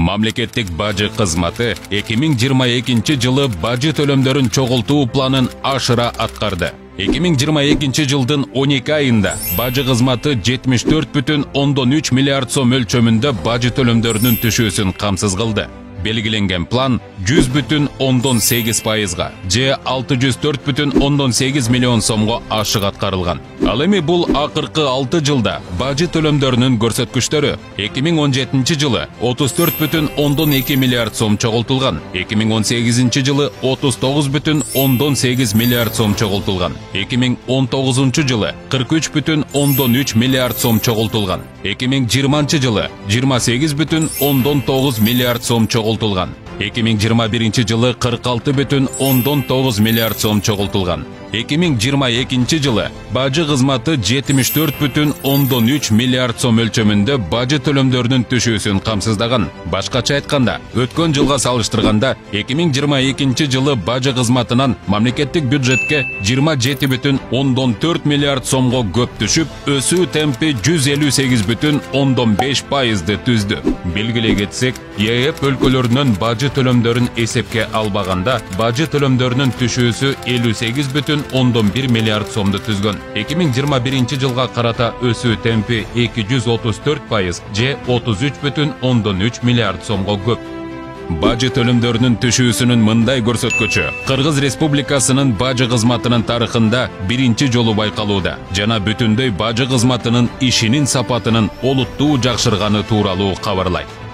Мамлекеттик бажы кызматы 2022 жылы бажы төлөмдөрүн чогултуу планын ашыра аткарды. 2022 жылдын 12 айында бажы кызматы 74,3 миллиард сом өлчөмүндө бажы төлөмдөрүнүн түшүүсүн камсыз кылды. Белгиленген план 100,8%га же 604,8 миллион сомго ашык аткарылган. Ал эми бул акыркы 6 жылда бажы төлөмдөрүнүн көрсөткүчтөрү 2017 жылы 34,2 миллиард сом чогултулган, 2018 жылы 39,8 миллиард сом чогултулган, 2019 жылы 43,3 миллиард сом чогултулган, 2020 жылы 28,9 миллиард сом чогултулган, 2021 жылы 46,9 миллиард сом чогултулган. 2022 жылы бажы кызматы 74,3 миллиард сом өлчөмүндө бажы төлөмдөрүнүн түшүүсүн камсыздаган. Башкача айтканда, өткөн жылга салыштырганда 2022 жылы бажы кызматынан мамлекеттик бюджетке 27,4 миллиард сомго көп түшүп, өсүү темпи 158,5%ды түздү. Белгилей кетсек, ЕЭП өлкөлөрүнүн бажы төлөмдөрүн эсепке албаганда, бажы төлөмдөрүнүн түшүүсү 58,1 миллиард сомду түзгөн. 2021 жылга карата өсүү темпи 234% же 33,3 миллиард сомго көп. Бажы төлөмдөрүнүн түшүүсүнүн мындай көрсөткүчү Кыргыз Республикасынын бажы кызматынын тарыхында биринчи жолу байкалууда жана бүтүндөй бажы кызматынын ишинин сапатынын олуттуу жакшырганы тууралуу кабарлайт.